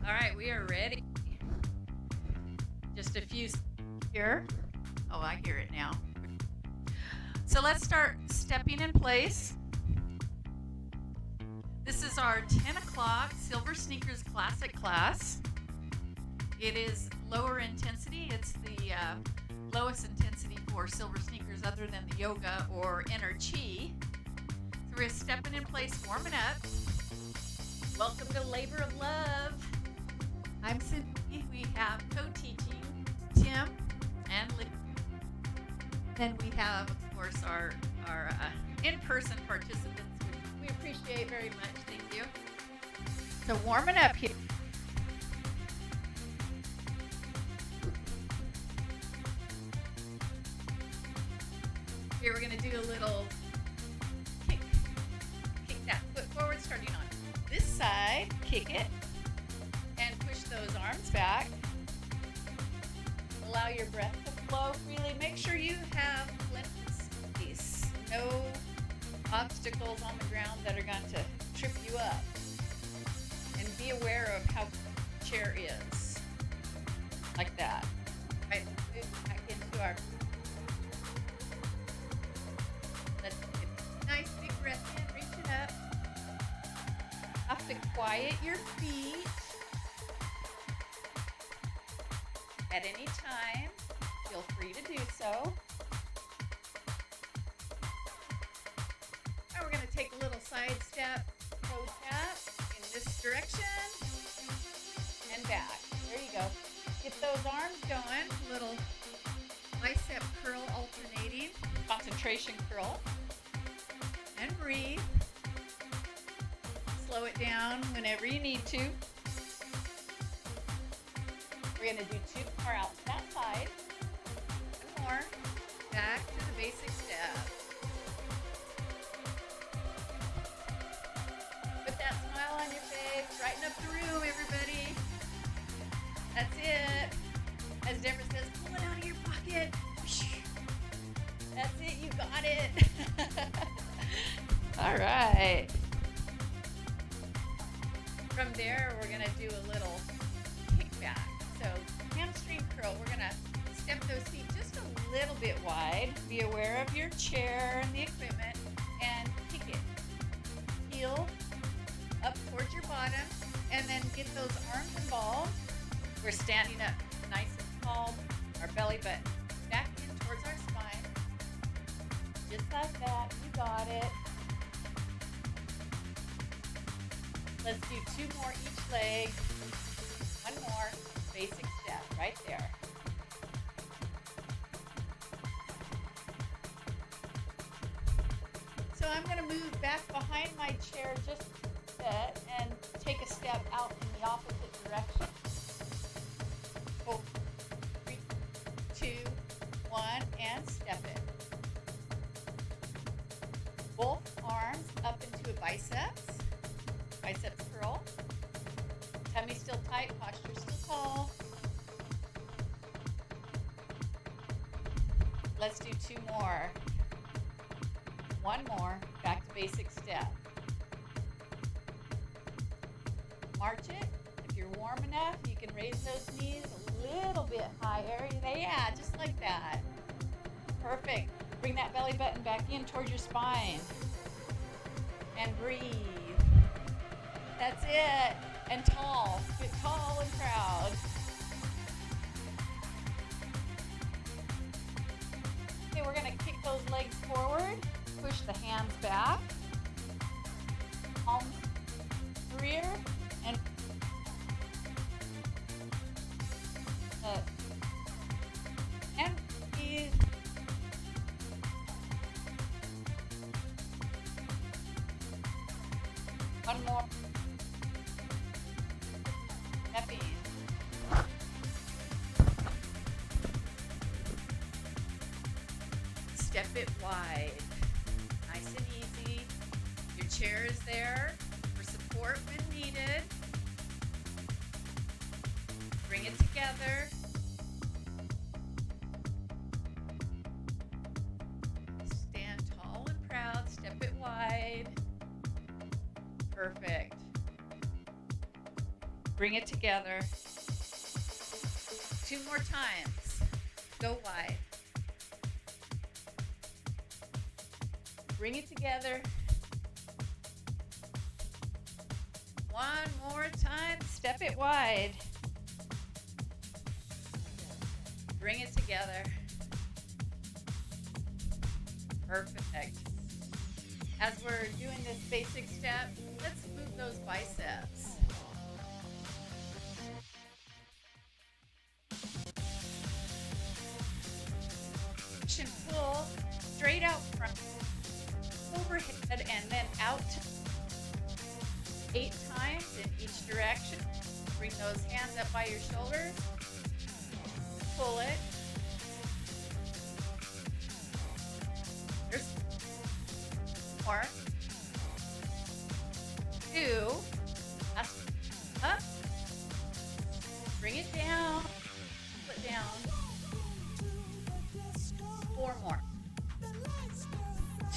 All right, we are ready. Just a few here. Oh, I hear it now. So let's start stepping in place. This is our 10 o'clock Silver Sneakers Classic class. It is lower intensity. It's the lowest intensity for Silver Sneakers other than the yoga or inner chi. So we're stepping in place, warming up. Welcome to Labor of Love. I'm Cindy. We have co-teaching Tim and Lee. Then we have, of course, our in-person participants, which we appreciate very much. Thank you. So warming up here. Here we're going to do a little kick. Kick that foot forward, starting on this side. Kick it. And push those arms back. Allow your breath to flow freely. Make sure you have plenty of space. No obstacles on the ground that are going to trip you up. And be aware of how the chair is. Like that. Right, move back into our... Let's take a nice big breath in. Reach it up. Have to quiet your feet. At any time, feel free to do so. Now we're going to take a little side step, toe tap in this direction and back. There you go. Get those arms going. Little bicep curl alternating. Concentration curl. And breathe. Slow it down whenever you need to. We're going to do 2 more out to that side. 1 more. Back to the basic step. Put that smile on your face. Brighten up the room, everybody. That's it. As Deborah says, pull it out of your pocket. That's it. You got it. All right. From there, we're going to do a little kickback. So hamstring curl, we're going to step those feet just a little bit wide. Be aware of your chair and the equipment and kick it. Heel up towards your bottom and then get those arms involved. We're standing up nice and tall, our belly button back in towards our spine. Just like that, you got it. Let's do 2 more each leg. 1 more. Basic step right there. So I'm going to move back behind my chair just a bit and take a step out in the opposite direction. 4, 3, 2, 1, and step it. Both arms up into a biceps curl. Tummy still tight, posture still tall. Let's do 2 more. 1 more, back to basic step. March it. If you're warm enough, you can raise those knees a little bit higher. Yeah, just like that. Perfect. Bring that belly button back in towards your spine. And breathe. That's it. And tall. Get tall and proud. Okay, we're going to kick those legs forward. Push the hands back. Palms rear and breathe. One more. Stepping. Step it wide. Nice and easy. Your chair is there for support when needed. Bring it together. Stand tall and proud. Step it wide. Perfect. Bring it together. 2 more times. Go wide. Bring it together. 1 more time. Step it wide. Bring it together. Perfect. As we're doing this basic step, let's move those biceps. Push and pull straight out front, overhead, and then out 8 times in each direction. Bring those hands up by your shoulders. Pull it. There's 4, 2, up, bring it down, pull it down, 4 more,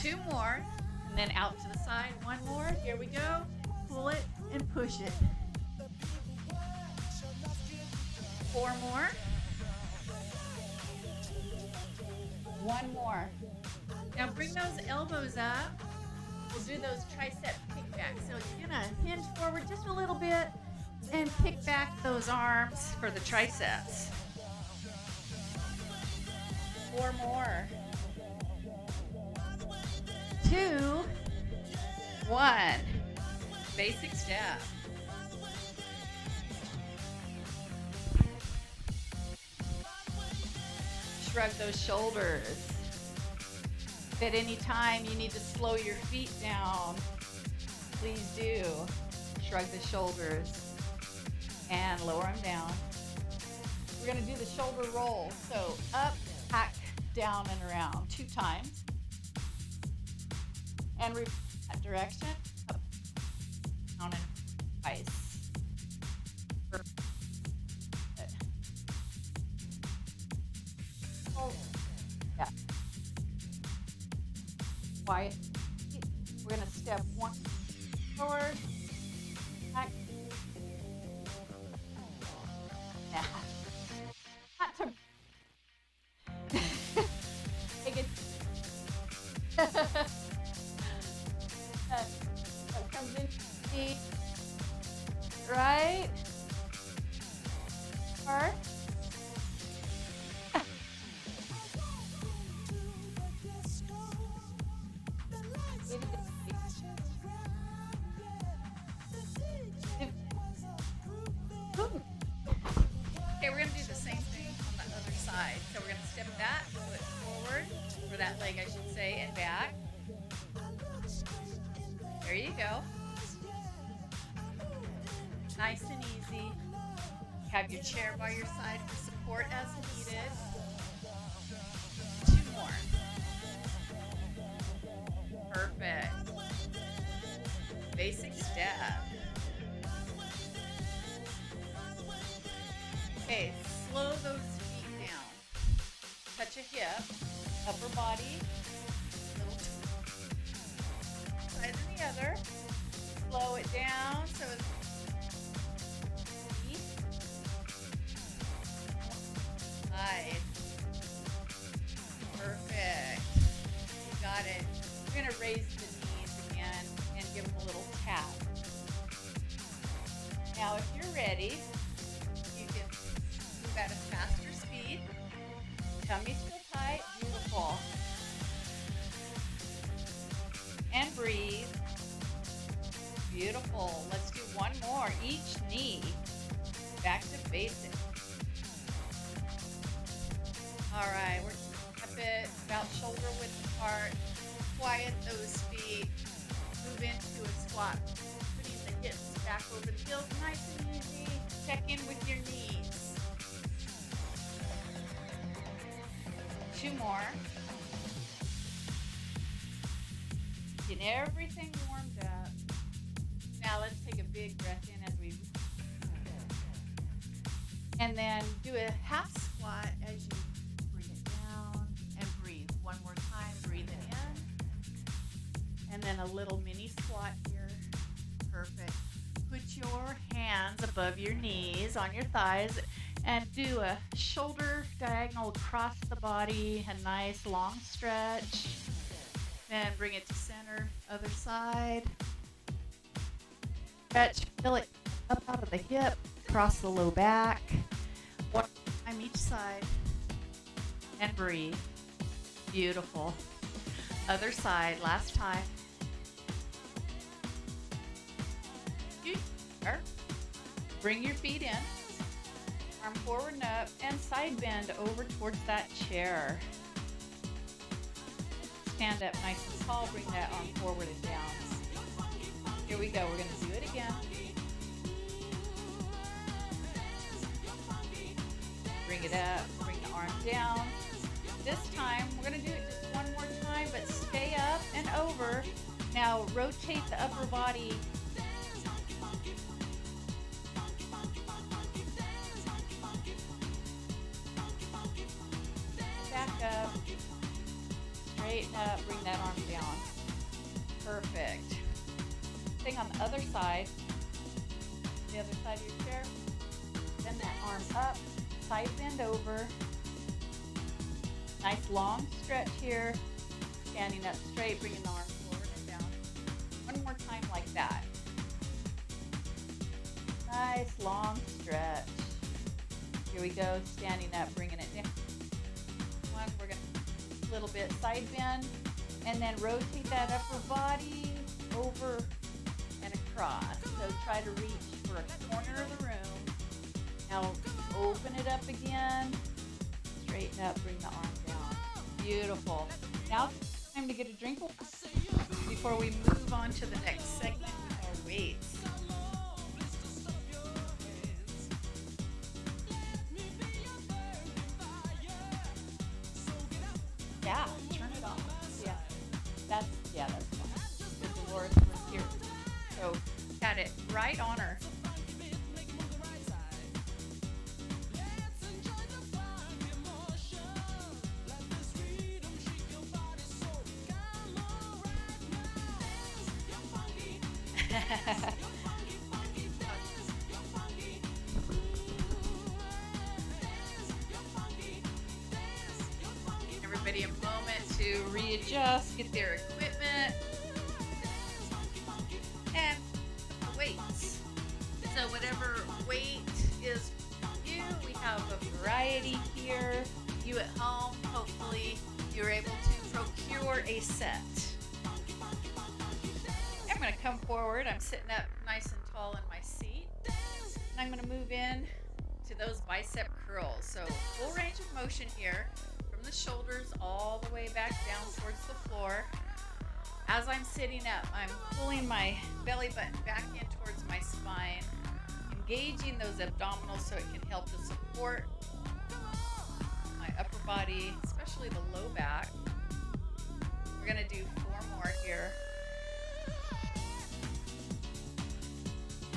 2 more, and then out to the side, 1 more, here we go, pull it and push it, 4 more, 1 more. Now bring those elbows up. We'll do those tricep kickbacks. So you're gonna hinge forward just a little bit and kick back those arms for the triceps. 4 more. 2, 1. Basic step. Shrug those shoulders. If at any time you need to slow your feet down, please do. Shrug the shoulders and lower them down. We're going to do the shoulder roll. So up, back, down, and around 2 times. And repeat that direction. Up, down, and twice. Yeah. Quiet. We're going to step 1 forward, back. Nah. Not to take it. That comes in deep. Right. Hard. Okay, we're going to do the same thing on the other side. So we're going to step that foot forward, or that leg I should say, and back. There you go. Nice and easy. Have your chair by your side for support as needed. 2 more. Perfect. Basic step. Okay, slow those feet down. Touch a hip, upper body, little side to the other. Slow it down so it's side. Perfect. You got it. We're going to raise the knees again and give them a little tap. Now, if you're ready, you can move at a faster speed. Tummy still tight. Beautiful. And breathe. Beautiful. Let's do 1 more. Each knee. Back to basic. All right, we're up it about shoulder width apart. Quiet those feet. Move into a squat. Putting the hips back over the heels. Nice and easy. Check in with your knees. 2 more. Get everything warmed up. Now let's take a big breath in as we, and then do a half squat as you bring it down and breathe. 1 more time, breathe it in. And then a little mini squat here. Perfect. Put your hand hands above your knees on your thighs and do a shoulder diagonal across the body, a nice long stretch. Then bring it to center, other side. Stretch, feel it up out of the hip, across the low back. One time each side. And breathe. Beautiful. Other side, last time. Bring your feet in, arm forward and up, and side bend over towards that chair. Stand up nice and tall, bring that arm forward and down. Here we go, we're going to do it again. Bring it up, bring the arm down. This time, we're going to do it just one more time, but stay up and over. Now rotate the upper body. Back up, straighten up, bring that arm down. Perfect. Thing on the other side, the other side of your chair. Bend that arm up, side bend over. Nice long stretch here. Standing up straight, bringing the arm forward and down. One more time like that. Nice long stretch. Here we go, standing up, bringing it down. We're going to a little bit side bend and then rotate that upper body over and across. So try to reach for a corner of the room. Now open it up again. Straighten up, bring the arm down. Beautiful. Now it's time to get a drink before we move on to the next segment with our weights. Yeah, turn it off. That's fine. Dolores was here. So got it right on her. Everybody a moment to readjust, get their equipment, and the weights. So whatever weight is you, we have a variety here. You at home, hopefully you're able to procure a set. I'm going to come forward. I'm sitting up nice and tall in my seat. And I'm going to move in to those bicep curls. So full range of motion here from the shoulders all the way back down towards the floor. As I'm sitting up, I'm pulling my belly button back in towards my spine, engaging those abdominals so it can help to support my upper body, especially the low back. We're going to do 4 more here.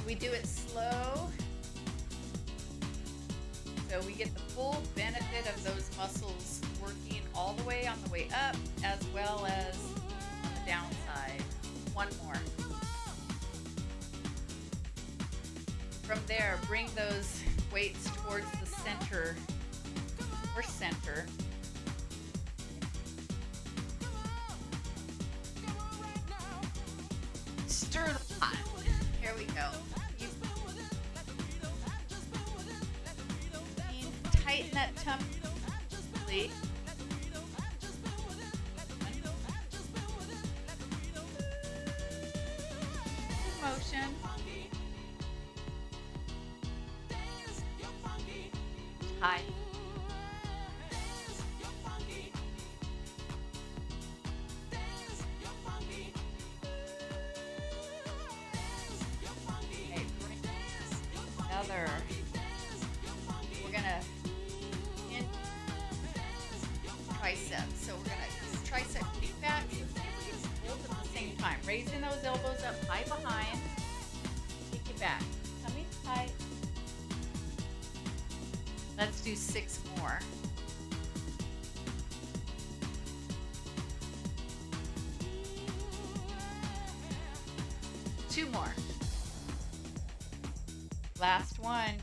We do it slow, so we get the full benefit of those muscles working all the way on the way up as well as on the downside. 1 more. From there, bring those weights towards the center or center. Stir the pot. Here we go. Tighten that tummy. Motion. High. Another. We're gonna in triceps. So we're gonna tricep kickback. Both at the same time. Raising those elbows up high behind. Kick it back. Tummy tight. Let's do 6 more. Two more. Last one.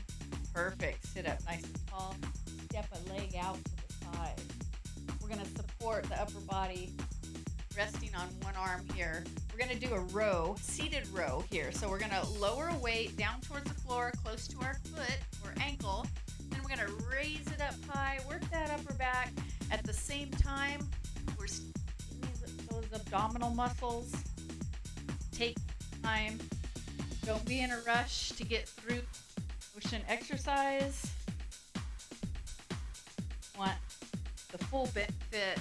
Perfect. Sit up nice and tall. Step a leg out to the side. We're going to support the upper body resting on one arm here. We're going to do a row, seated row here. So we're going to lower a weight down towards the floor, close to our foot or ankle. Then we're going to raise it up high, work that upper back. At the same time, we're squeezing those abdominal muscles. Take time. Don't be in a rush to get through motion exercise. Want the full benefit,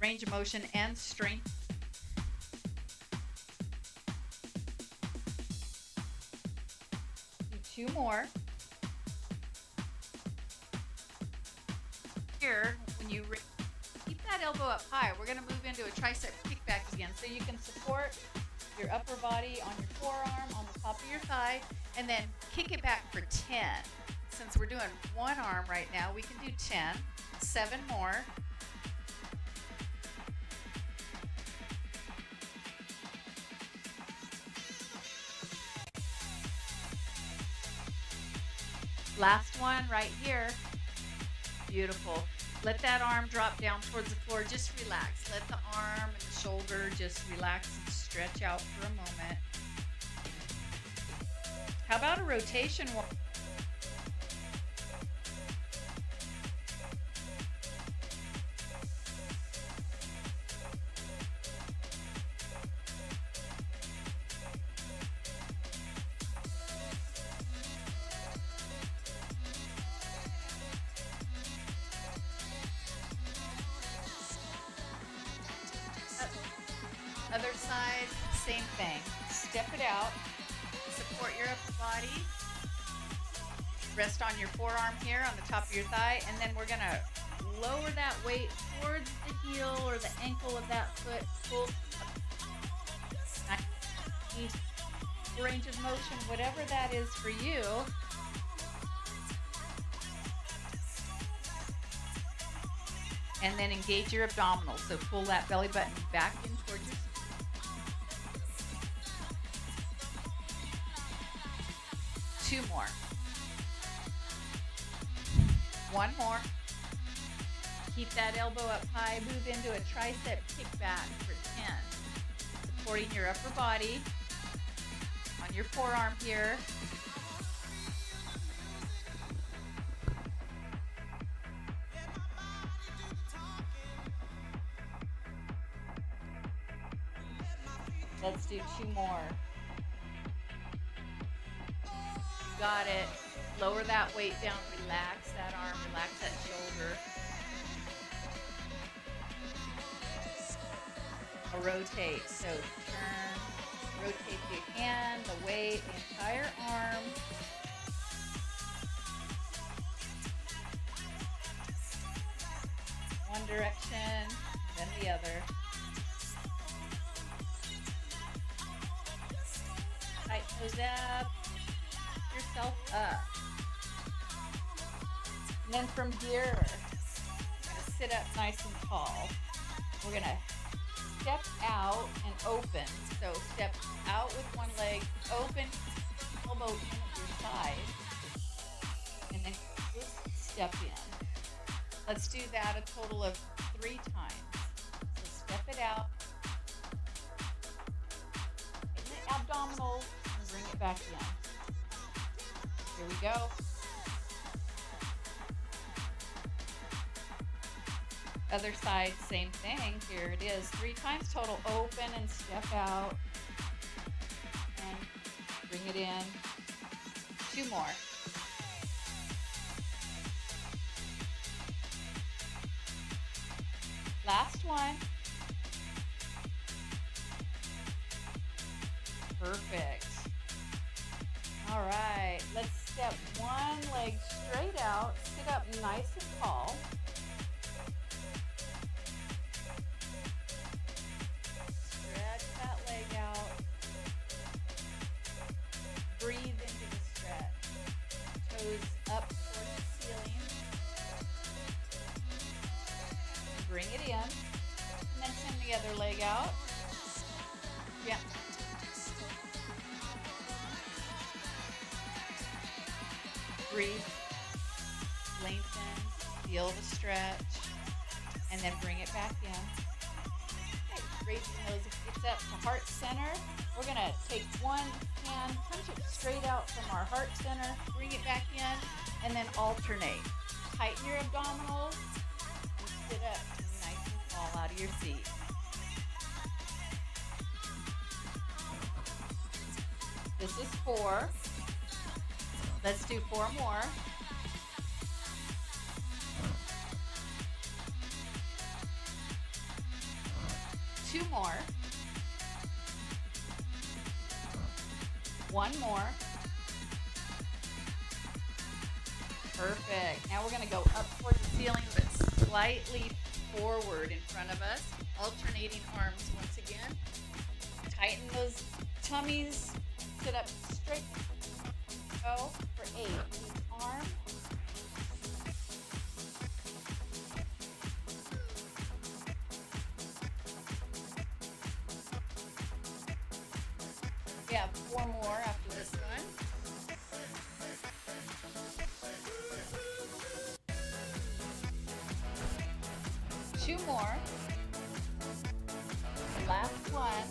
range of motion, and strength. Do 2 more. Here, when you keep that elbow up high, we're going to move into a tricep kickback again. So you can support your upper body on your forearm, on the top of your thigh, and then kick it back for 10. Since we're doing one arm right now, we can do 10. 7 more. Last one right here. Beautiful. Let that arm drop down towards the floor. Just relax. Let the arm and the shoulder just relax and stretch out for a moment. How about a rotation one? Other side, same thing. Step it out. Support your upper body. Rest on your forearm here on the top of your thigh. And then we're going to lower that weight towards the heel or the ankle of that foot. Pull up. Range of motion, whatever that is for you. And then engage your abdominals. So pull that belly button back in towards your. Two more. One more. Keep that elbow up high. Move into a tricep kickback for 10. Supporting your upper body on your forearm here. Let's do 2 more. Got it. Lower that weight down. Relax that arm. Relax that shoulder. I'll rotate. So turn. Rotate the hand, the weight, the entire arm. One direction, then the other. Tighten those up. Yourself up. And then from here, we're going to sit up nice and tall. We're going to step out and open. So step out with one leg, open, elbow in at your side, and then step in. Let's do that a total of 3 times. So step it out, hit the abdominals, and bring it back in. Here we go. Other side, same thing. Here it is. 3 times total. Open and step out. And bring it in. 2 more. Last one. Perfect. All right. Let's step one leg straight out. Sit up nice and tall. Stretch that leg out. Breathe into the stretch. Toes up towards the ceiling. Bring it in. And then send the other leg out. Yeah. Breathe, lengthen, feel the stretch, and then bring it back in. Okay, raising those hips up to heart center. We're going to take one hand, punch it straight out from our heart center, bring it back in, and then alternate. Tighten your abdominals and sit up nice and tall out of your seat. This is 4. Let's do 4 more. 2 more. 1 more. Perfect. Now we're going to go up toward the ceiling, but slightly forward in front of us. Alternating arms once again. Tighten those tummies. Sit up straight. Go for 8. Each arm. We have 4 more after this one. Two more. Last one.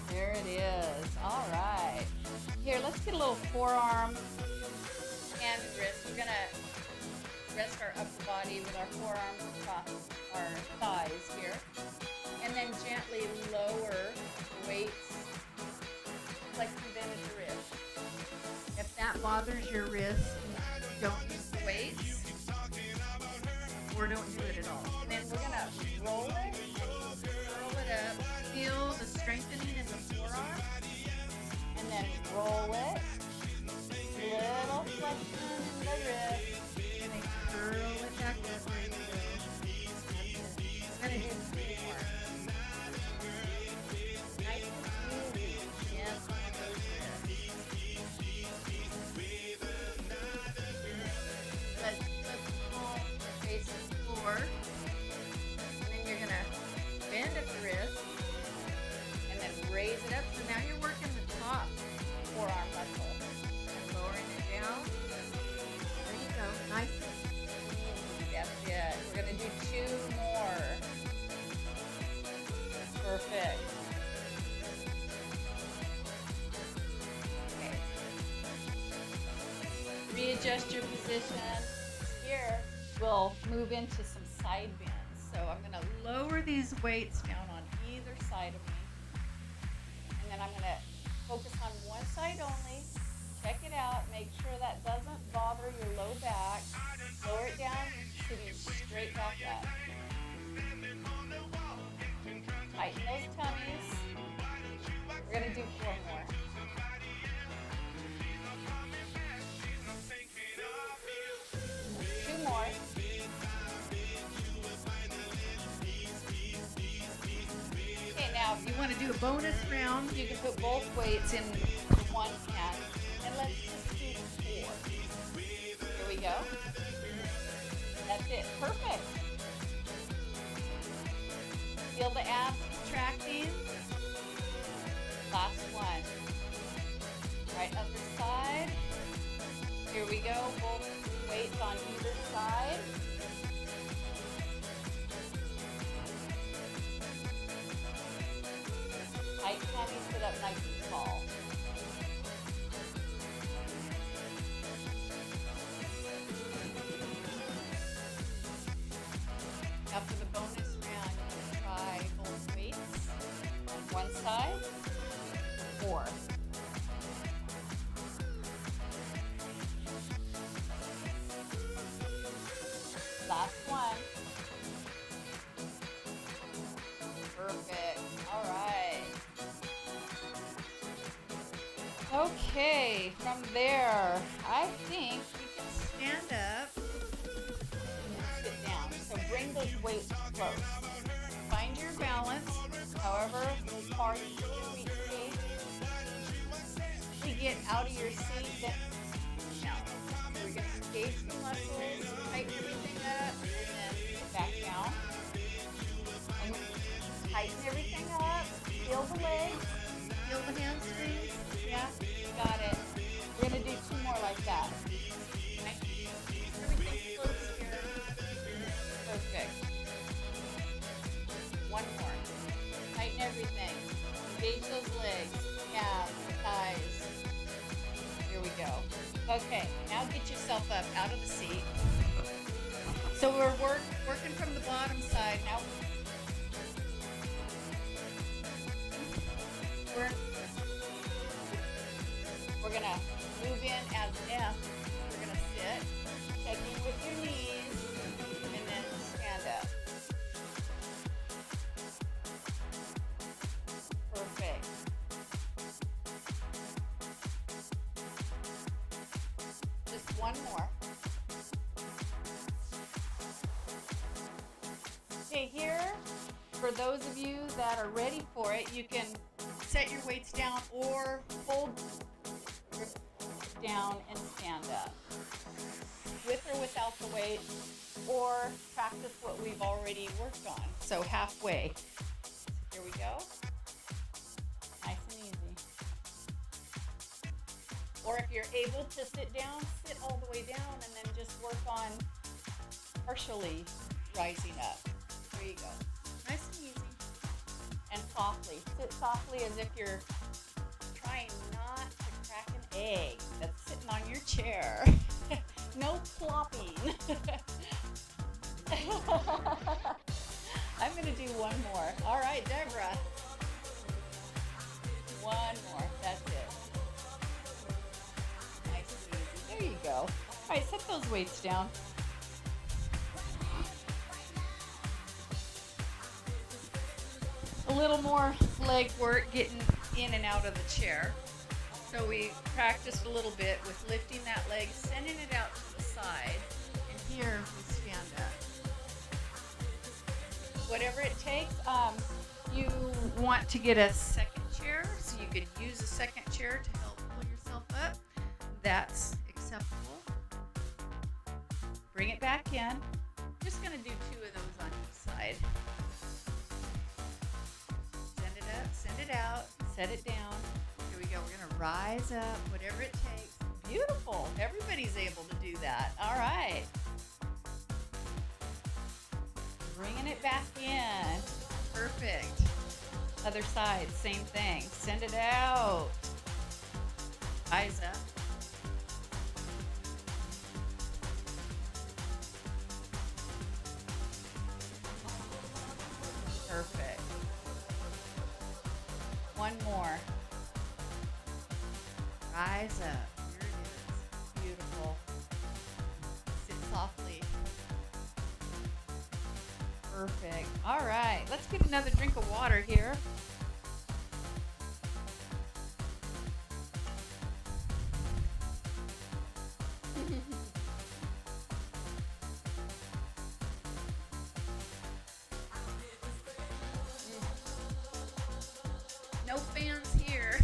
There it is. All right. Here, let's get a little forearm and wrist. We're going to rest our upper body with our forearms across our thighs here. And then gently lower the weights like you bend your wrist. If that bothers your wrist, don't use the weights or don't do it at all. And then we're going to roll it, curl it up, feel the strengthening in the forearm, and then roll it, little flexion in the wrist, and then curl it back up. We're going to do 3 more. Nice and easy. Yes, let's palm face the floor. And then you're going to bend at the wrist and then raise it up. So now you're working the top forearm muscle and lowering it down. There you go. Nice and easy. That's it. We're going to do 2 more. Perfect. Okay. Readjust your position. Here, we'll move into some side bends. So I'm going to lower these weights down on either side of me. And then I'm going to focus on one side only. Check it out. Make sure that doesn't bother your low back. Lower it down, sitting straight back up. Tighten those tummies. We're going to do 4 more. 2 more. Okay, now if you want to do a bonus round, you can put both weights in one hand. And let's just do 4. Here we go. That's it. Perfect. Feel the abs contracting. Last one. Right other side. Here we go. Both weights on either side. Tight tummy, sit up nice and tall. Now for the bonus round, you try both weights on one side, 4. Last one. Perfect. All right. Okay, from there, I think you can stand up and sit down. So bring those weights close. Find your balance, however far you put your feet space. To get out of your seat, then down. So we're going to engage the muscles, tighten everything up, and then get back down. And tighten everything up, feel the legs, feel the hamstrings. Yeah, got it. like that. Okay. Everything's close here. Perfect. One more. Tighten everything. Engage those legs, calves, thighs. Here we go. Okay, now get yourself up out of the seat. So we're working from the bottom side. Now we're gonna move in as F. We're gonna sit, check in with your knees, and then stand up. Perfect. Just one more. Okay, here, for those of you that are ready for it, you can set your weights down or hold down and stand up. With or without the weight, or practice what we've already worked on. So halfway. Here we go. Nice and easy. Or if you're able to sit down, sit all the way down and then just work on partially rising up. There you go. Nice and easy. And softly. Sit softly as if you're trying not to crack an egg that's sitting on your chair. No plopping. I'm going to do one more. All right, Deborah. One more. That's it. Nice and easy. There you go. All right, set those weights down. A little more leg work getting in and out of the chair. So we practiced a little bit with lifting that leg, sending it out to the side, and here we stand up. Whatever it takes, you want to get a second chair, so you could use a second chair to help pull yourself up. That's acceptable. Bring it back in. I'm just going to do 2 of those on each side. Send it up, send it out, set it down. Here we go. We're going to rise up, whatever it takes. Beautiful. Everybody's able to do that. All right. Bringing it back in. Perfect. Other side, same thing. Send it out. Eyes up. Perfect. One more. Rise up. Here it is. Beautiful. Sit softly. Perfect. All right. Let's get another drink of water here. No fans here.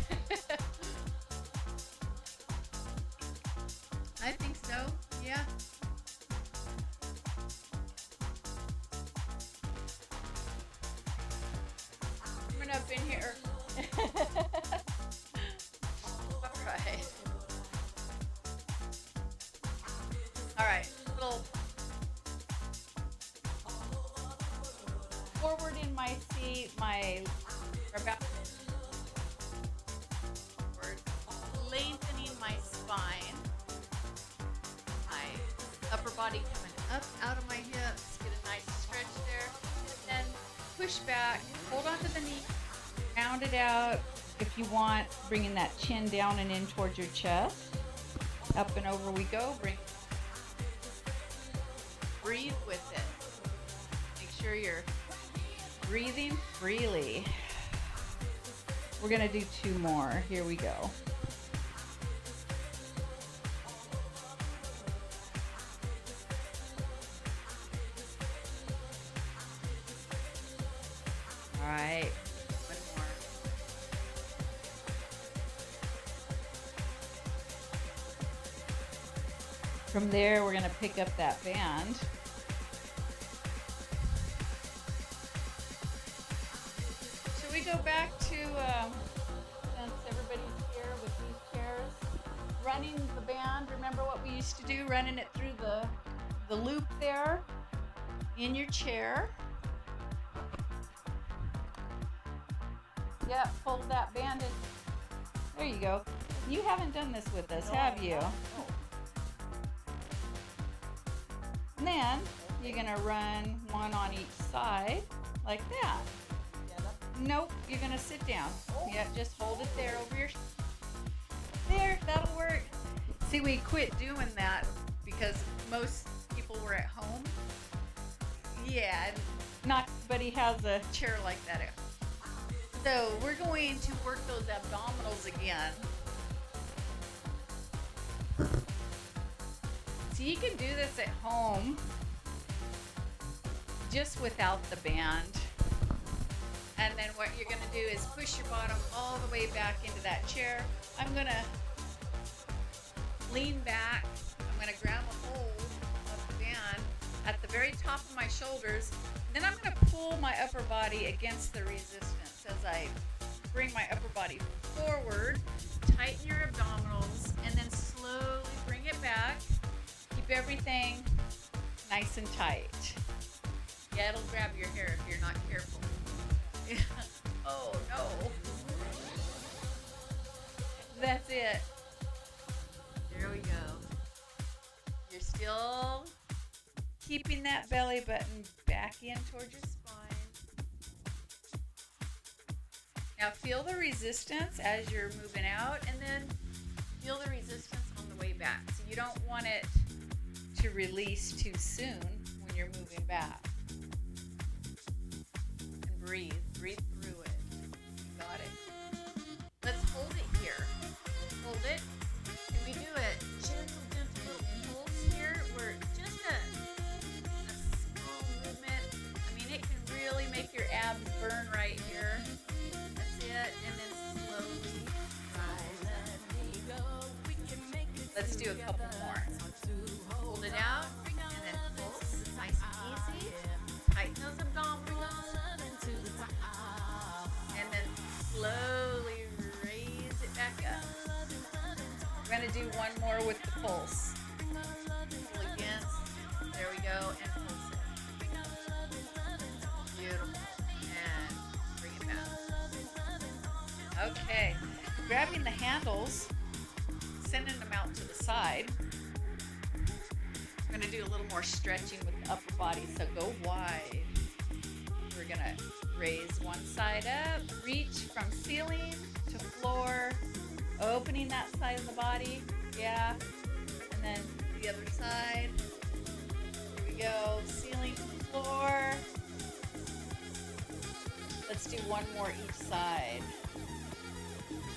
I think so. Yeah. Coming up in here. All right. All right. Little forward in my seat. About forward, lengthening my spine. My upper body coming up out of my hips. Get a nice stretch there. And then push back. Hold on to the knee. Round it out. If you want, bringing that chin down and in towards your chest. Up and over we go. Breathe with it. Make sure you're breathing freely. We're going to do 2 more. Here we go. All right. One more. From there, we're going to pick up that band. Should we go back to, since everybody's here with these chairs, running the band. Remember what we used to do? Running it through the loop there in your chair. Yeah, fold that band in. There you go. You haven't done this with us, have you? And then you're gonna run one on each side, like that. Nope, you're gonna sit down. Yep, just hold it there over your. There, that'll work. See, we quit doing that because most people were at home. Yeah, not everybody has a chair like that. So we're going to work those abdominals again. So you can do this at home just without the band. And then what you're gonna do is push your bottom all the way back into that chair. I'm gonna lean back. I'm gonna grab a hold of the band at the very top of my shoulders. Then I'm gonna pull my upper body against the resistance as I bring my upper body forward. Tighten your abdominals and then slowly bring it back. Keep everything nice and tight. Yeah, it'll grab your hair if you're not careful. Oh no. That's it. There we go. You're still keeping that belly button back in towards your spine. Now feel the resistance as you're moving out, and then feel the resistance on the way back. So you don't want it to release too soon when you're moving back. And breathe. Breathe through it. You got it. Let's hold it here. Hold it. And we do a gentle little pulse here. We're just a small movement. I mean, it can really make your abs burn right here. That's it. And then slowly rise. Let's do a couple more. Hold it out. And then pulse. Nice and easy. Tighten those abdominals. And then slowly raise it back up. We're going to do one more with the pulse. Pull against. There we go. And pulse it. Beautiful. And bring it back. Okay. Grabbing the handles, sending them out to the side. We're going to do a little more stretching with the upper body, so go wide. We're going to raise one side up, reach from ceiling to floor, opening that side of the body, yeah, and then the other side. Here we go, ceiling to floor. Let's do one more each side.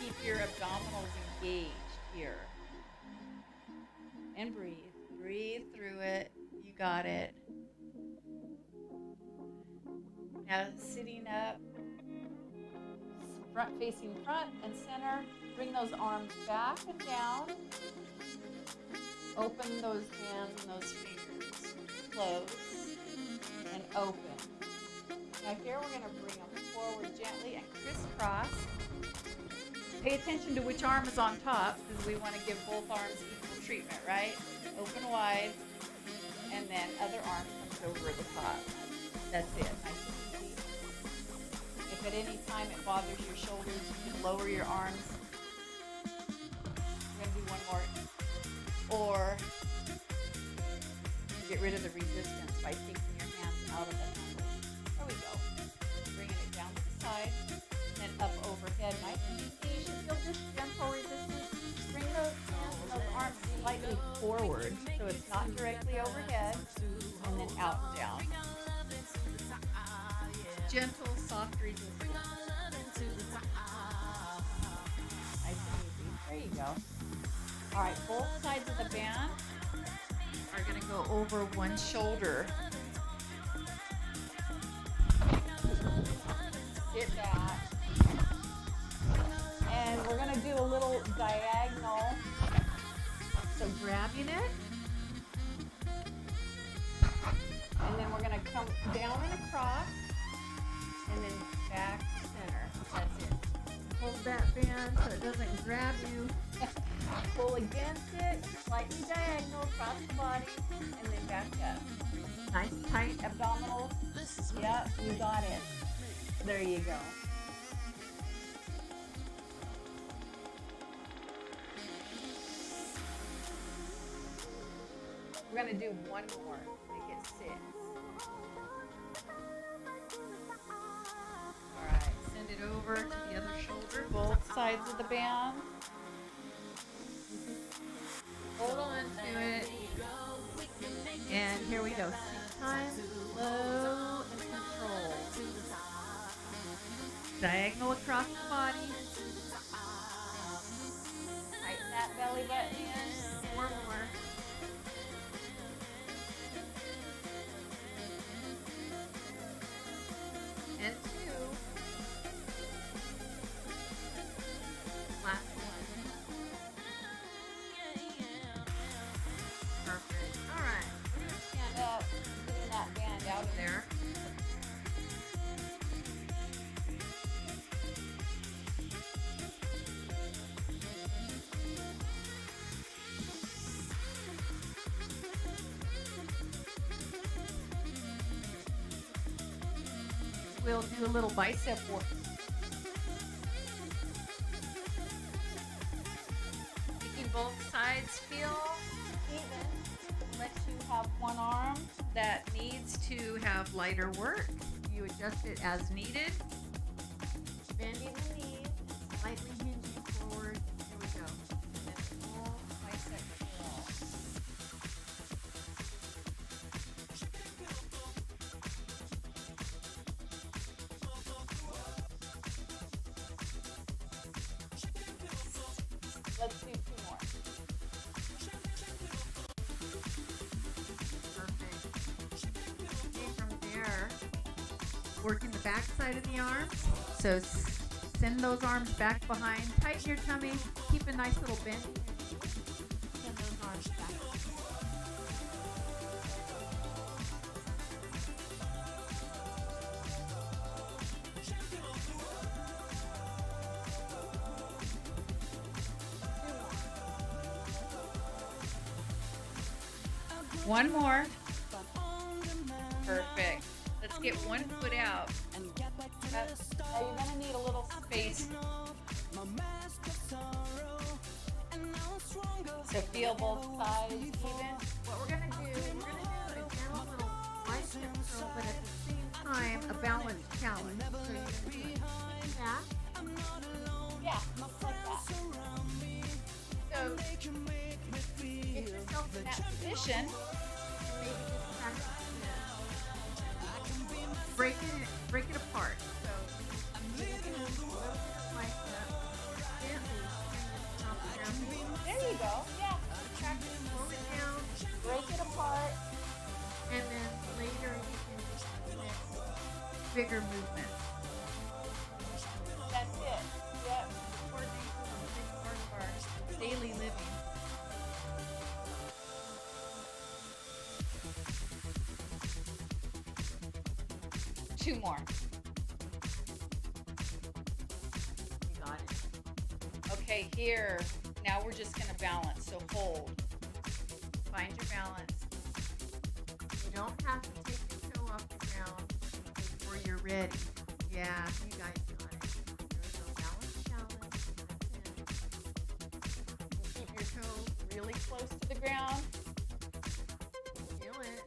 Keep your abdominals engaged here. And breathe. Breathe through it. You got it. Now sitting up, front facing front and center. Bring those arms back and down. Open those hands and those fingers. Close and open. Now here we're going to bring them forward gently and crisscross. Pay attention to which arm is on top because we want to give both arms equal treatment, right? Open wide, and then other arm comes over the top. That's it. Nice and easy. If at any time it bothers your shoulders, you can lower your arms. We're going to do one more. Or get rid of the resistance by taking your hands out of the handle. There we go. Bringing it down to the side, and then up overhead. Nice and easy. You should feel just gentle resistance. Bring those hands and those arms slightly forward so it's not directly overhead, and then out and down. Gentle, soft resistance. Nice and easy. There you go. All right, both sides of the band are going to go over one shoulder. Get that. And we're going to do a little diagonal. So grabbing it. And then we're going to come down and across. And then back to center. That's it. Hold that band so it doesn't grab you. Pull against it, slightly diagonal across the body, and then back up. Nice tight abdominals. Yep, you got it. There you go. We're going to do one more. Make it 6. All right, send it over to the other shoulder. Both sides of the band. Hold on to it. And here we go. 6 times. Slow and control. Diagonal across the body. Tighten that belly button in. 4 more. And 2. Last one. Perfect. All right. We're going to stand up, getting that band out of there. We'll do a little bicep work. Making both sides feel Even. Let you have one arm. that needs to have lighter work. You adjust it as needed. Bending the knees. Slightly hinging forward. Here we go. And then full bicep curl. Let's do 2 more. Perfect. Okay, from there, working the back side of the arms. So send those arms back behind. Tighten your tummy. Keep a nice little bend. Send those arms back. One more. Perfect. Let's get one foot out. Now you're going to need a little space. So feel both sides even. What we're gonna do, a gentle little bicep curl, but at the same time, a balanced challenge. So you're gonna do it back. Yeah, like that. So get yourself in that position. Maybe just practice this. Break it apart. So you're gonna do a little bit of bicep, gently bring the top down, There you go. Yeah. slow it down, Break it apart. and then later you can make bigger movements. That's it. Yep. Coordination is a big part of our daily living. Two more. You got it. Okay, here. Now we're just going to balance. So hold. Find your balance. You don't have to take your toe off the ground before you're ready. Yeah, you guys got it. There's a balance challenge. That's it. Keep your toe really close to the ground. Feel it.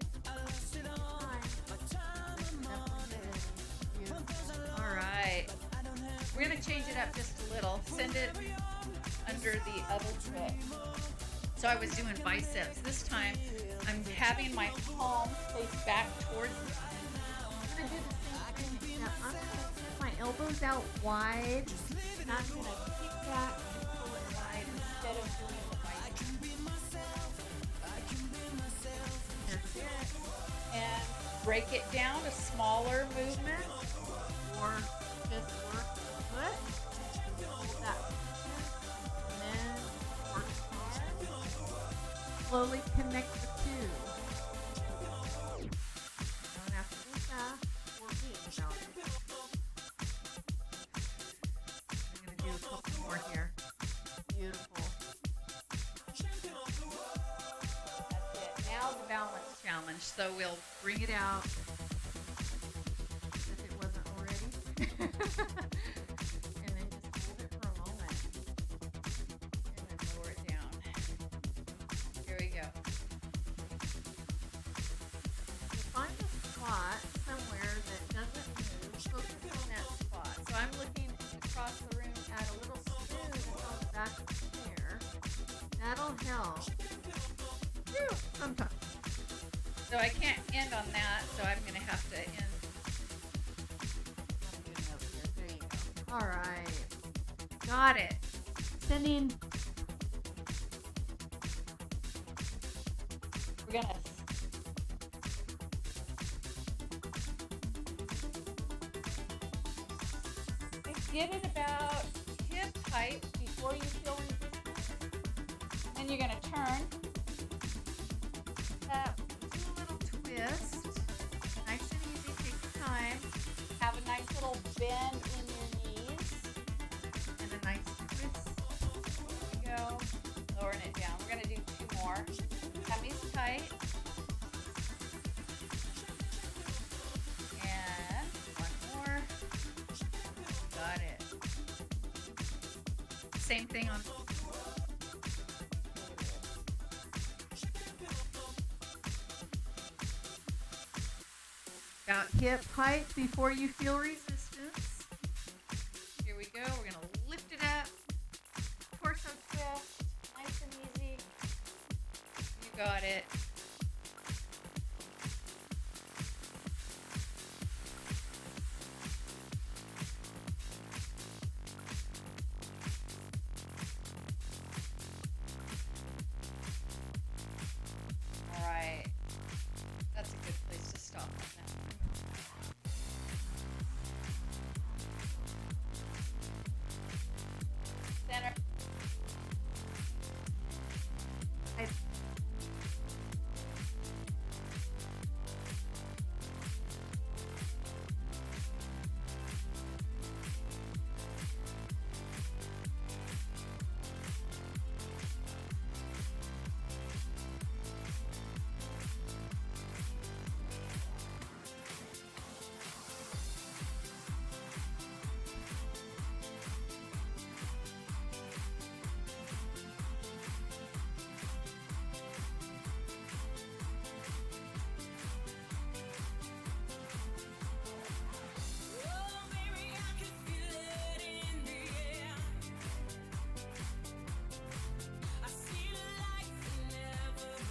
All right. We're going to change it up just a little. Send it under the other foot. So I was doing biceps. This time, I'm having my palm face back towards me. I'm going to do the same thing. Now, I'm going to send my elbows out wide. And I'm going to kick back and pull it wide Instead of doing the bicep. That's it. And break it down to smaller movements. Or just work the foot. Hold that position. And then work hard. Slowly connect the two. Don't have to be fast or beat about it. I'm going to do a couple more here. Beautiful. balance challenge. So we'll bring it out as if it wasn't already. And then just hold it for a moment. And then lower it down. Here we go. You find a spot somewhere that doesn't move. Focus on that spot. So I'm looking across the room at a little spoon that's on the back of the chair. That'll help. Sometimes. So I can't end on that, so I'm going to have to end. There you go. All right. Got it. Sending. We're going to. Get it about hip height before you feel resistance. Then you're going to turn. Do a little twist. Nice and easy. Take your time. Have a nice little bend in your knees. And a nice twist. There you go. Lowering it down. We're going to do 2 more. Tummy's tight. And 1 more. Got it. Same thing on. About hip height before you feel resistance. Here we go. We're going to lift it up. Torso twist. Nice and easy. You got it. All right. That's a good place to stop on that one. Center.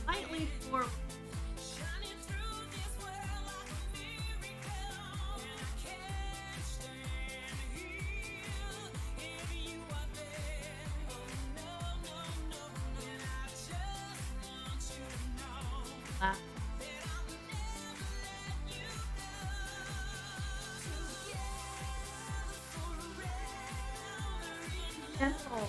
Slightly forward. Gentle.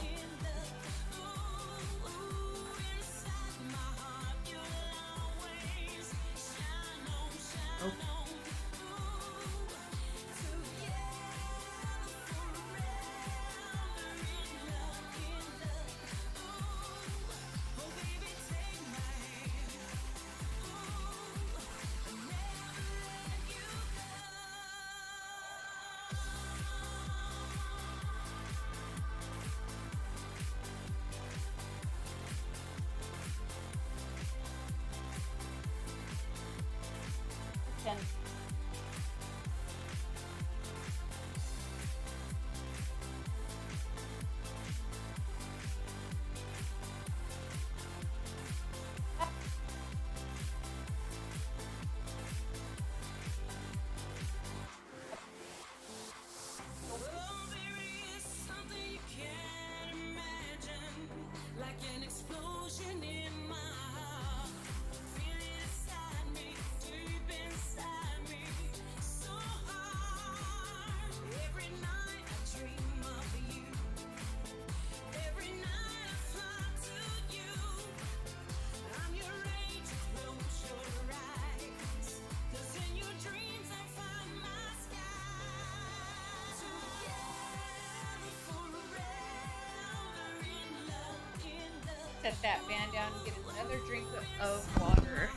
Set that band down and get another drink of water.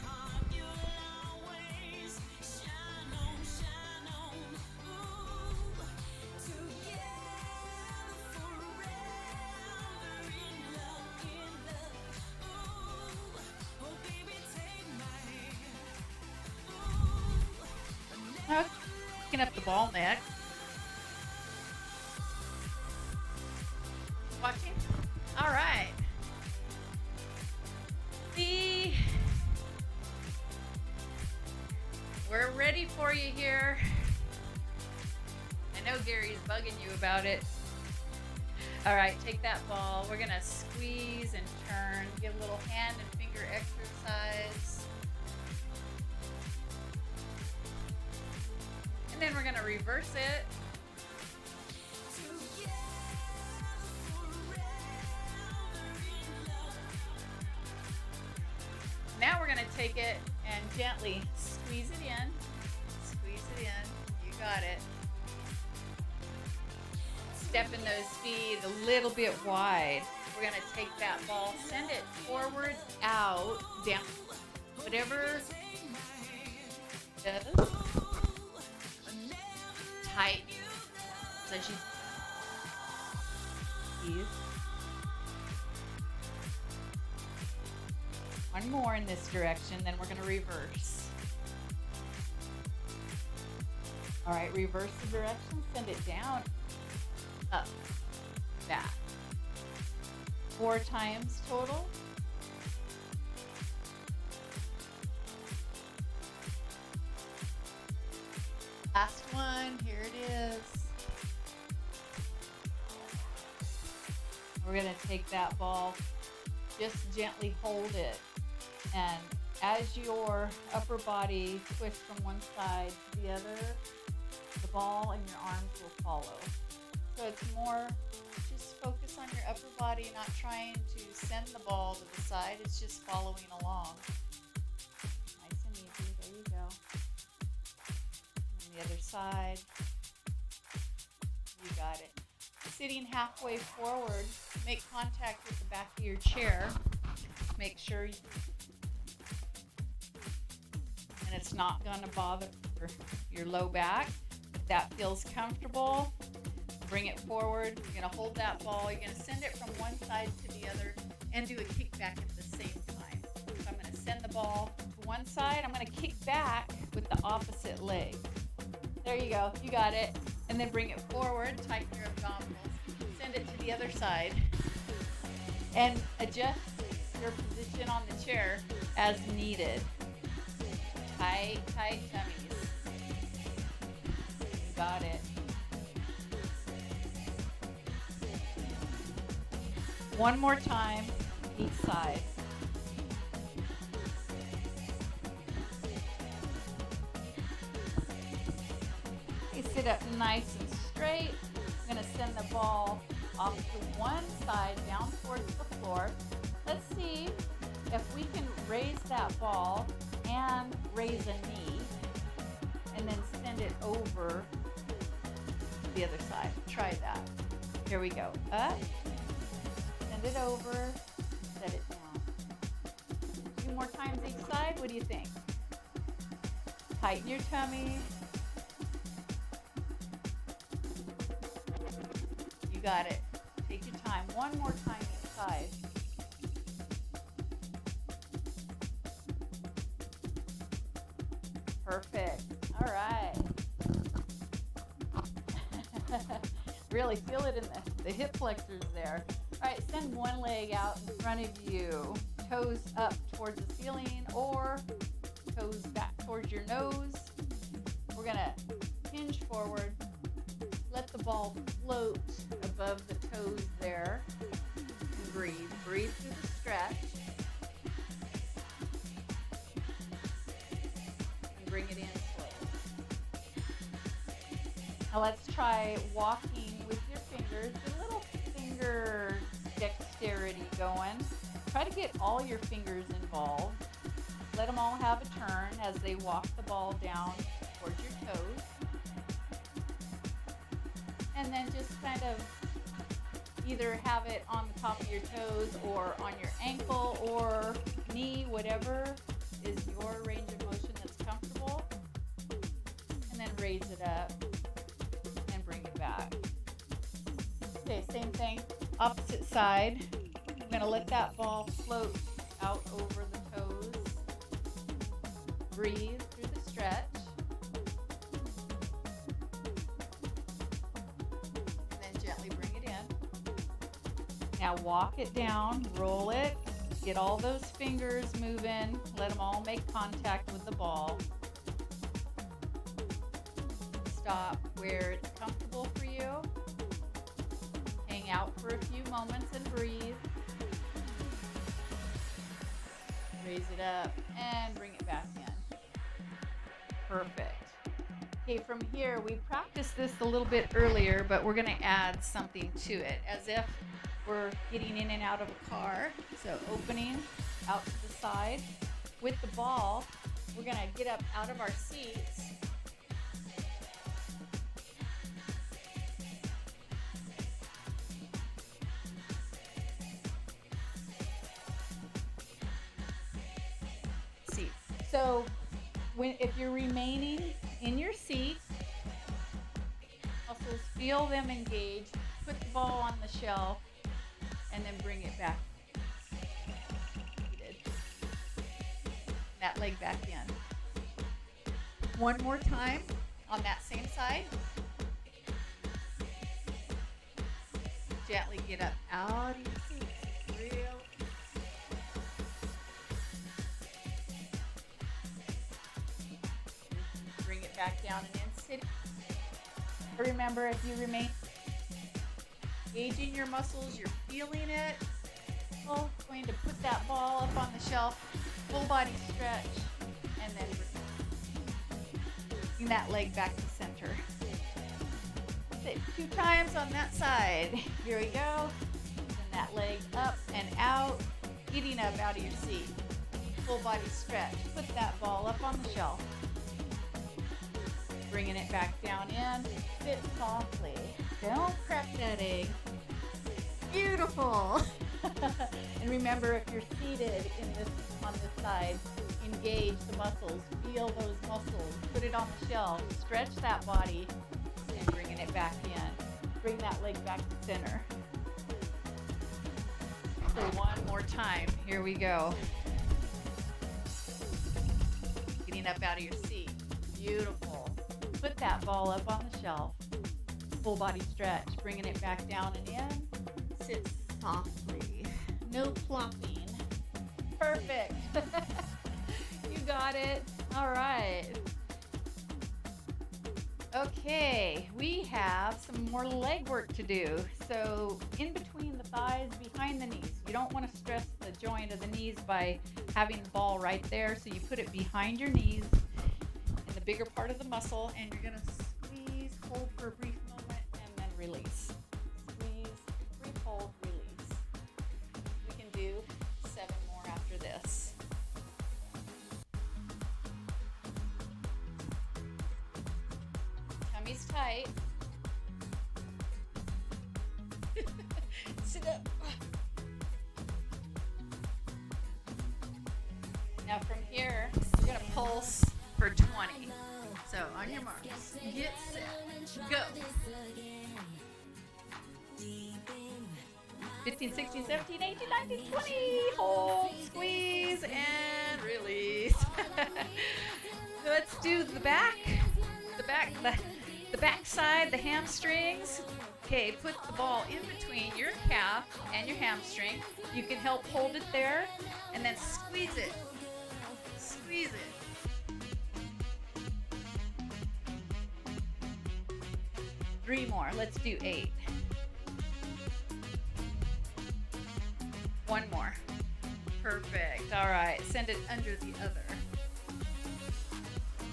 clean up the ball neck. Watching? All right. We're ready for you here. I know Gary's bugging you about it. All right, take that ball. We're gonna squeeze and turn. Give a little hand and finger exercise. And then we're gonna reverse it. Now we're gonna take it and gently squeeze it in. Squeeze it in. You got it. Stepping those feet a little bit wide. We're gonna take that ball, send it forward, out, down, whatever does. Tight. So she's ease. One more in this direction, then we're gonna reverse. All right, reverse the direction, send it down, up, back. 4 times total. Last one, here it is. We're gonna take that ball, just gently hold it, and as your upper body twists from one side to the other, the ball and your arms will follow. So it's more just focus on your upper body, not trying to send the ball to the side. It's just following along. Nice and easy. There you go. And the other side. You got it. Sitting halfway forward, make contact with the back of your chair. Make sure and it's not going to bother your low back. If that feels comfortable, bring it forward. You're going to hold that ball. You're going to send it from one side to the other and do a kickback at the same time. So I'm going to send the ball to one side. I'm going to kick back with the opposite leg. There you go. You got it. And then bring it forward. Tighten your abdominals. Send it to the other side. And adjust your position on the chair as needed. Tight, tight tummies. You got it. One more time, each side. You sit up nice and straight. I'm going to send the ball off to one side, down towards the floor. Let's see if we can raise that ball and raise a knee, and then send it over to the other side. Try that. Here we go. Up. Send it over, set it down. 2 more times each side. What do you think? Tighten your tummy. You got it. Take your time. 1 more time each side. Perfect. All right. Really feel it in the hip flexors there. All right, send one leg out in front of you. Toes up towards the ceiling or toes back towards your nose. We're going to hinge forward. Let the ball float above the toes there. And breathe. Breathe through the stretch. And bring it in slowly. Now let's try walking with your fingers. A little finger dexterity going. Try to get all your fingers involved. Let them all have a turn as they walk the ball down towards your toes. And then just kind of either have it on the top of your toes or on your ankle or knee, whatever is your range of motion that's comfortable. And then raise it up and bring it back. Okay, same thing, opposite side. I'm going to let that ball float out over the toes. Breathe through the stretch. Now walk it down, roll it, get all those fingers moving, let them all make contact with the ball. Stop where it's comfortable for you. Hang out for a few moments and breathe. Raise it up and bring it back in. Perfect. Okay, from here, we practiced this a little bit earlier, but we're gonna add something to it, as if we're getting in and out of a car. So opening out to the side. With the ball, we're gonna get up out of our seats. So if you're remaining in your seat, muscles, feel them engage, put the ball on the shelf, and then bring it back. That leg back in. One more time on that same side. Gently get up out of your seat. Real. Bring it back down and in. Sit. Remember, if you remain engaging your muscles, you're feeling it. Going to put that ball up on the shelf, full body stretch, and then bring that leg back to center. Sit 2 times on that side. Here we go. Send that leg up and out, getting up out of your seat. Full body stretch. Put that ball up on the shelf. Bringing it back down in. Sit softly. Don't crack that egg. Beautiful. And remember, if you're seated on this side, engage the muscles. Feel those muscles. Put it on the shelf. Stretch that body and bringing it back in. Bring that leg back to center. So one more time. Here we go. Getting up out of your seat. Beautiful. Put that ball up on the shelf. Full body stretch. Bringing it back down and in. Sit softly. No plopping. Perfect. You got it. All right. Okay, we have some more leg work to do. So in between the thighs, behind the knees. You don't want to stress the joint of the knees by having the ball right there. So you put it behind your knees in the bigger part of the muscle, and you're going to squeeze, hold for a brief moment, and then release. Squeeze, brief hold, release. We can do 7 more after this. Tummy's tight. Sit up. Now from here, we're going to pulse for 20. So on your marks, get set, go. 15, 16, 17, 18, 19, 20. Hold, squeeze, and release. Let's do the back side, the hamstrings. Okay, put the ball in between your calf and your hamstring. You can help hold it there, and then squeeze it. Squeeze it. 3 more. Let's do 8. 1 more. Perfect. All right. Send it under the other.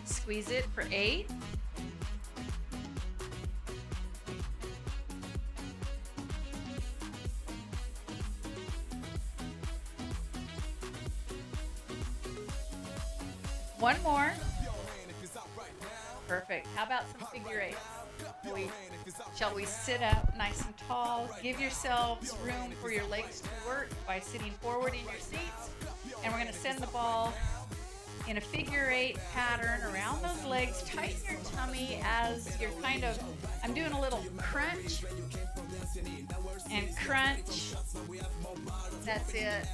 Squeeze it for 8. One more. Perfect. How about some figure 8? Shall we sit up nice and tall? Give yourselves room for your legs to work by sitting forward in your seats. And we're going to send the ball in a figure 8 pattern around those legs. Tighten your tummy as you're I'm doing a little crunch and crunch. That's it.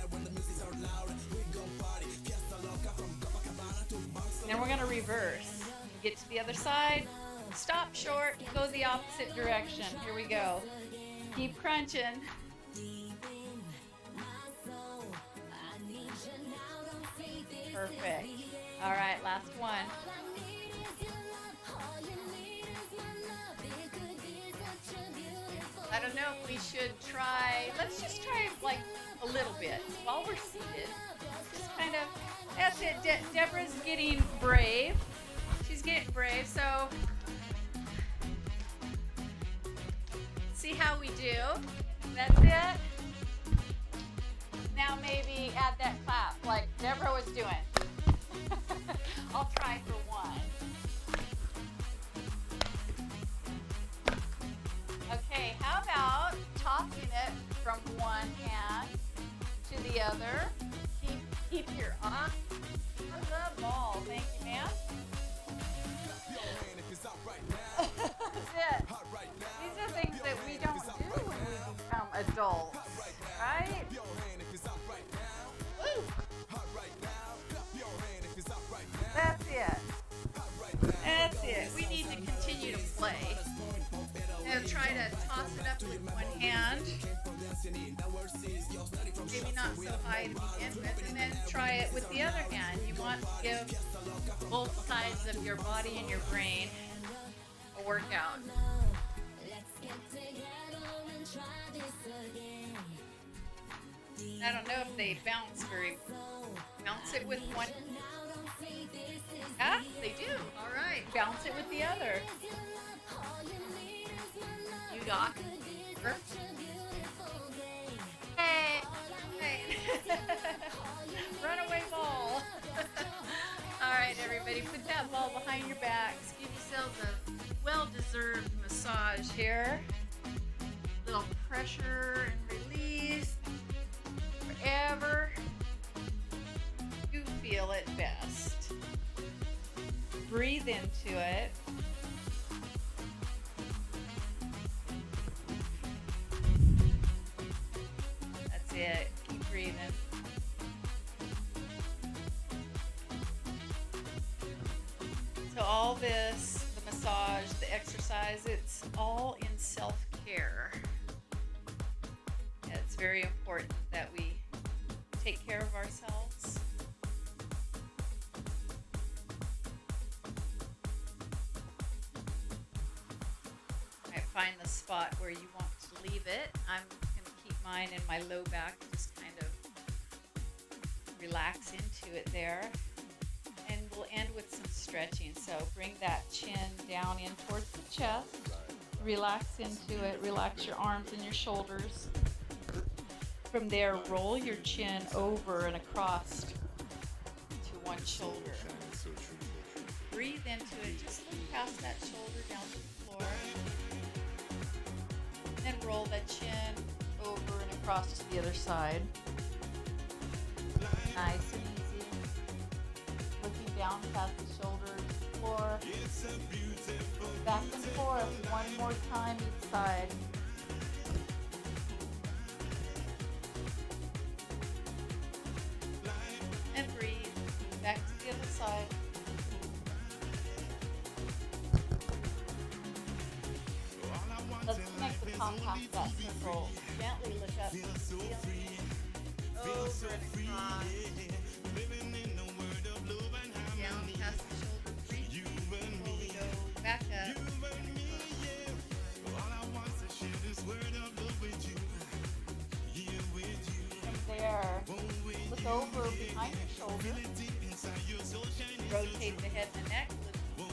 Then we're going to reverse. Get to the other side. Stop short. Go the opposite direction. Here we go. Keep crunching. Perfect. All right, last one. I don't know if we should try, let's just try like a little bit while we're seated. Just kind of, that's it. Deborah's getting brave. She's getting brave, so see how we do. That's it. Now maybe add that clap like Deborah was doing. I'll try for one. Okay, how about tossing it from one hand to the other? Keep your eye on the ball. Thank you, ma'am. That's it. These are things that we don't do when we become adults, right? Woo. That's it. That's it. We need to continue to play. Now try to toss it up with one hand. Maybe not so high to begin with, and then try it with the other hand. You want to give both sides of your body and your brain a workout. I don't know if they bounce it with one. Yeah, they do. All right. Bounce it with the other. You doc. Hey. Runaway ball. All right, everybody. Put that ball behind your backs. Give yourselves a well-deserved massage here. Little pressure and release. Wherever you feel it best. Breathe into it. That's it. Keep breathing. So all this, the massage, the exercise, it's all in self-care. Yeah, it's very important that we take care of ourselves. I find the spot where you want to leave it. I'm going to keep mine in my low back, just kind of relax into it there. And we'll end with some stretching. So bring that chin down in towards the chest. Relax into it. Relax your arms and your shoulders. From there, roll your chin over and across to one shoulder. Breathe into it. Just look past that shoulder down to the floor. Then roll that chin over and across to the other side. Nice and easy. Looking down past the shoulder to the floor. Back and forth one more time each side. And breathe. Back to the other side. Let's make the palm past that circle. Gently look up to the ceiling. Over and across. Down past the shoulder. Breathe. Before we go back up. From there, look over behind your shoulder. Rotate the head and the neck. Over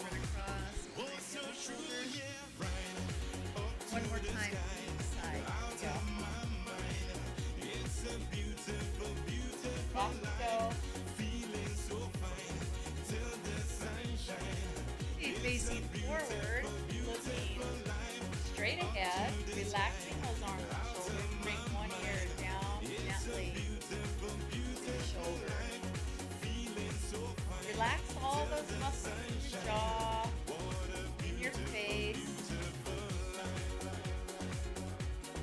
and across. Behind the other shoulder. One more time to the side. Here we go. Back we go. Keep facing forward, looking straight ahead, relaxing those arms and shoulders. Bring one ear down gently to the shoulder. Relax all those muscles in your jaw, in your face.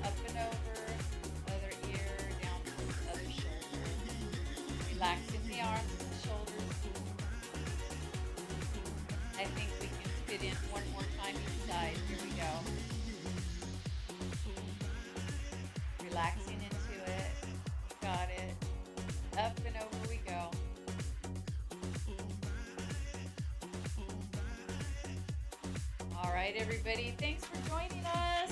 Up and over, other ear, down to the other shoulder. Relaxing the arms and the shoulders. I think we can fit in one more time. right, everybody. Thanks for joining us.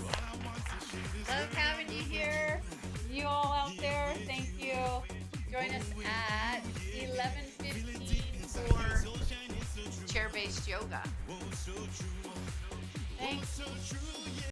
Love having you here. You all out there, thank you. Join us at 11:15 for chair-based yoga. Thanks.